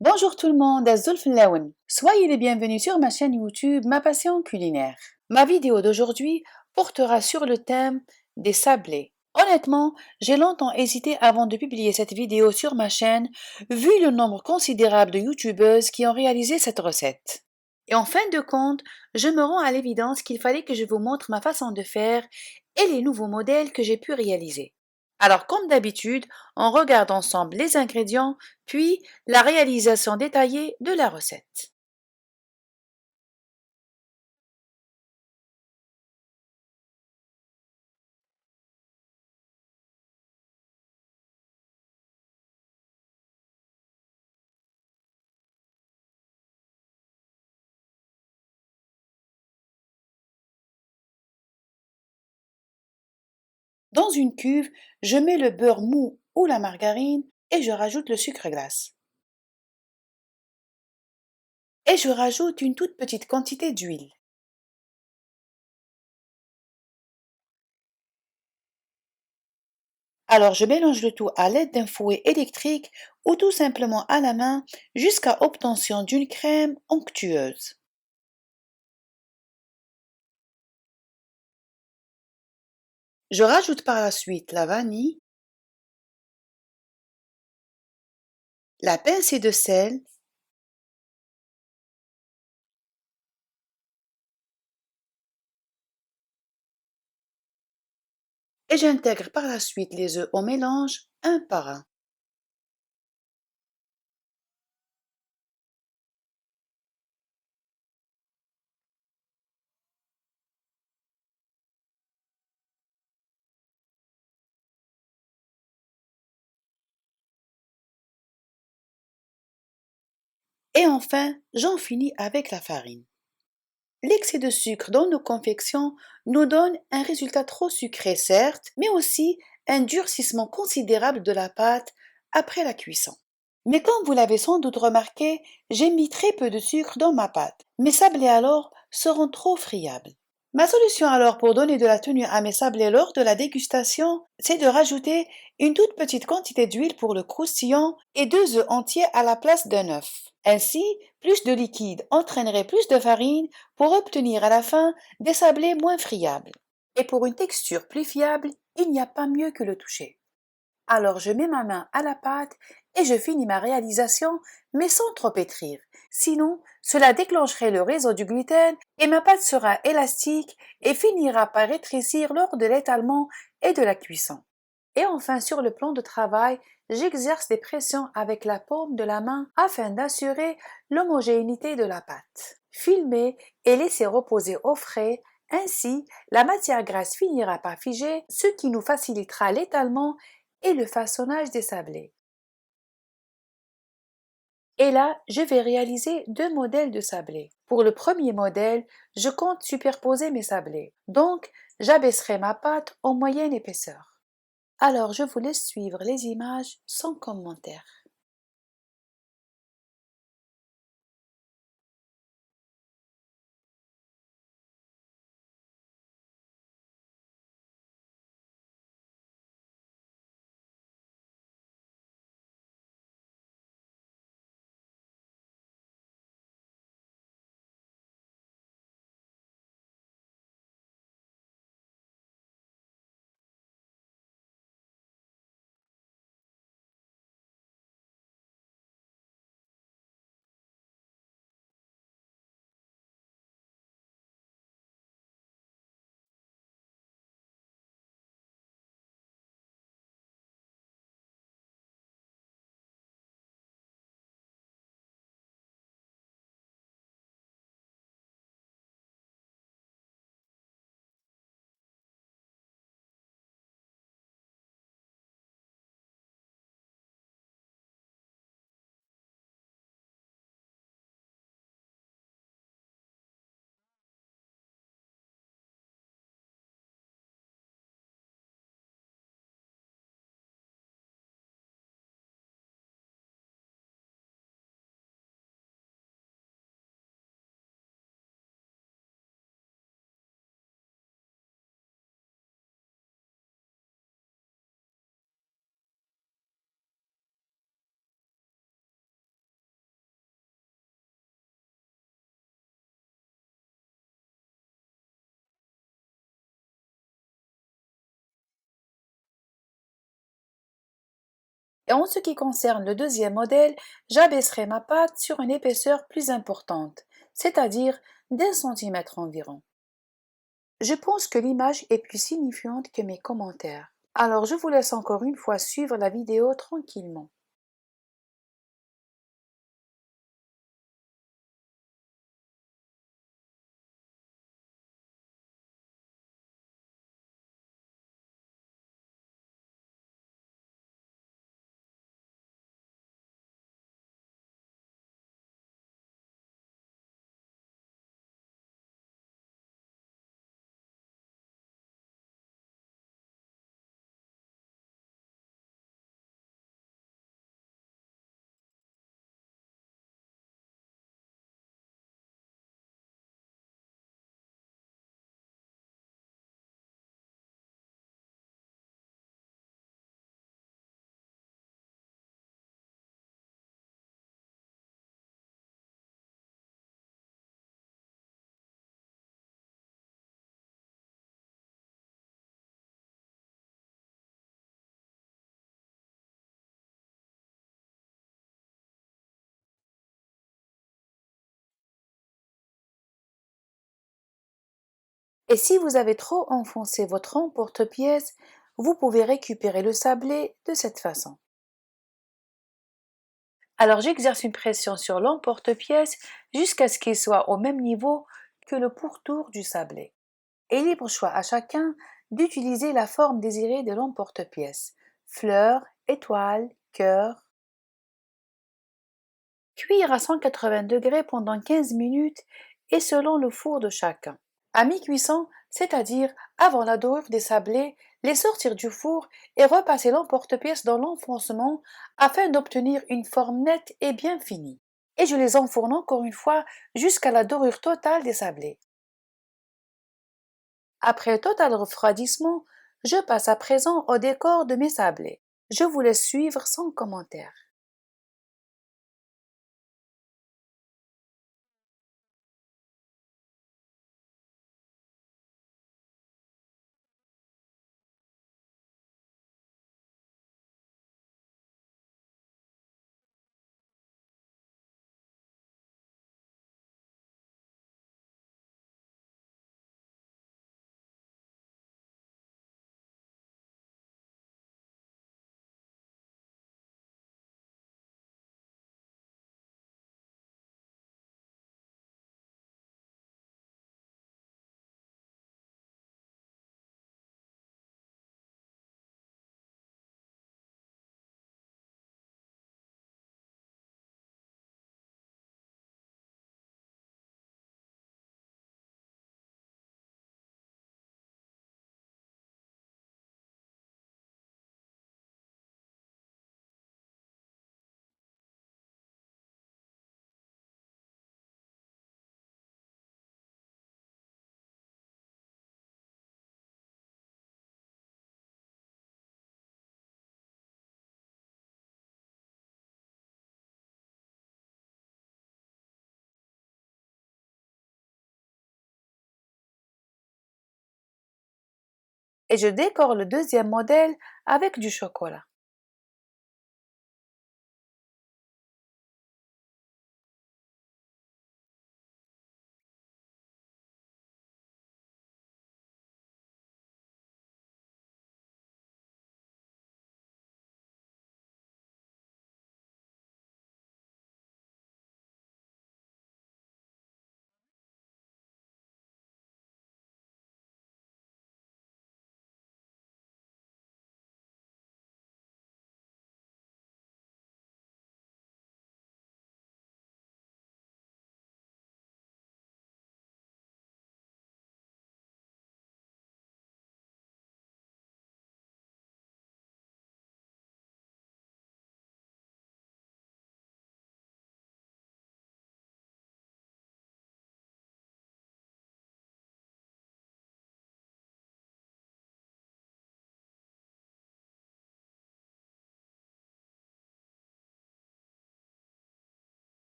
Bonjour tout le monde, Zulf Laouen. Soyez les bienvenus sur ma chaîne YouTube Ma Passion Culinaire. Ma vidéo d'aujourd'hui portera sur le thème des sablés. Honnêtement, j'ai longtemps hésité avant de publier cette vidéo sur ma chaîne, vu le nombre considérable de youtubeuses qui ont réalisé cette recette. Et en fin de compte, je me rends à l'évidence qu'il fallait que je vous montre ma façon de faire et les nouveaux modèles que j'ai pu réaliser. Alors, comme d'habitude, on regarde ensemble les ingrédients, puis la réalisation détaillée de la recette. Dans une cuve, je mets le beurre mou ou la margarine et je rajoute le sucre glace. Et je rajoute une toute petite quantité d'huile. Alors je mélange le tout à l'aide d'un fouet électrique ou tout simplement à la main jusqu'à obtention d'une crème onctueuse. Je rajoute par la suite la vanille, la pincée de sel et j'intègre par la suite les œufs au mélange un par un. Et enfin, j'en finis avec la farine. L'excès de sucre dans nos confections nous donne un résultat trop sucré, certes, mais aussi un durcissement considérable de la pâte après la cuisson. Mais comme vous l'avez sans doute remarqué, j'ai mis très peu de sucre dans ma pâte. Mes sablés alors seront trop friables. Ma solution alors pour donner de la tenue à mes sablés lors de la dégustation, c'est de rajouter une toute petite quantité d'huile pour le croustillant et 2 œufs entiers à la place d'un œuf. Ainsi, plus de liquide entraînerait plus de farine pour obtenir à la fin des sablés moins friables. Et pour une texture plus fiable, il n'y a pas mieux que le toucher. Alors je mets ma main à la pâte et je finis ma réalisation, mais sans trop pétrir. Sinon, cela déclencherait le réseau du gluten et ma pâte sera élastique et finira par rétrécir lors de l'étalement et de la cuisson. Et enfin, sur le plan de travail, j'exerce des pressions avec la paume de la main afin d'assurer l'homogénéité de la pâte. Filmer et laisser reposer au frais, ainsi la matière grasse finira par figer, ce qui nous facilitera l'étalement et le façonnage des sablés. Et là, je vais réaliser 2 modèles de sablés. Pour le premier modèle, je compte superposer mes sablés. Donc, j'abaisserai ma pâte en moyenne épaisseur. Alors, je vous laisse suivre les images sans commentaire. Et en ce qui concerne le deuxième modèle, j'abaisserai ma pâte sur une épaisseur plus importante, c'est-à-dire d'1 centimètre environ. Je pense que l'image est plus signifiante que mes commentaires. Alors je vous laisse encore une fois suivre la vidéo tranquillement. Et si vous avez trop enfoncé votre emporte-pièce, vous pouvez récupérer le sablé de cette façon. Alors j'exerce une pression sur l'emporte-pièce jusqu'à ce qu'il soit au même niveau que le pourtour du sablé. Et libre choix à chacun d'utiliser la forme désirée de l'emporte-pièce. Fleur, étoile, cœur. Cuire à 180 degrés pendant 15 minutes et selon le four de chacun. À mi-cuisson, c'est-à-dire avant la dorure des sablés, les sortir du four et repasser l'emporte-pièce dans l'enfoncement afin d'obtenir une forme nette et bien finie. Et je les enfourne encore une fois jusqu'à la dorure totale des sablés. Après total refroidissement, je passe à présent au décor de mes sablés. Je vous laisse suivre sans commentaire. Et je décore le deuxième modèle avec du chocolat.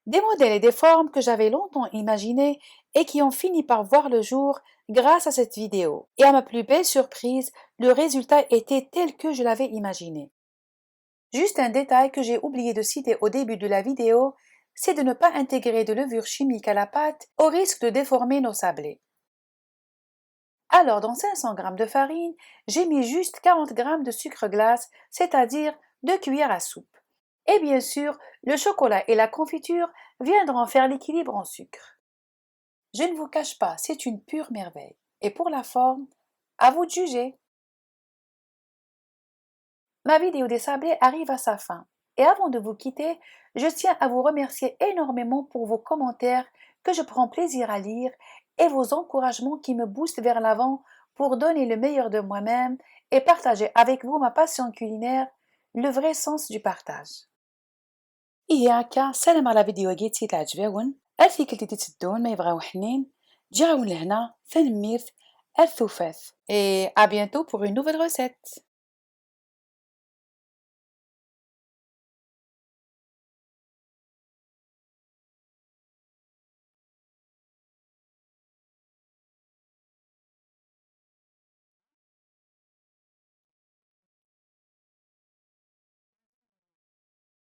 Des modèles et des formes que j'avais longtemps imaginés et qui ont fini par voir le jour grâce à cette vidéo. Et à ma plus belle surprise, le résultat était tel que je l'avais imaginé. Juste un détail que j'ai oublié de citer au début de la vidéo, c'est de ne pas intégrer de levure chimique à la pâte au risque de déformer nos sablés. Alors dans 500 g de farine, j'ai mis juste 40 g de sucre glace, c'est-à-dire 2 cuillères à soupe. Et bien sûr, le chocolat et la confiture viendront faire l'équilibre en sucre. Je ne vous cache pas, c'est une pure merveille. Et pour la forme, à vous de juger. Ma vidéo des sablés arrive à sa fin. Et avant de vous quitter, je tiens à vous remercier énormément pour vos commentaires que je prends plaisir à lire et vos encouragements qui me boostent vers l'avant pour donner le meilleur de moi-même et partager avec vous ma passion culinaire, le vrai sens du partage. إياك سلام على فيديوهات تعجبون أرثي كلتي تتسدون ما يبغاو حنين جاون لهنا ثنميرت الثوفاث et à bientôt pour une nouvelle recette.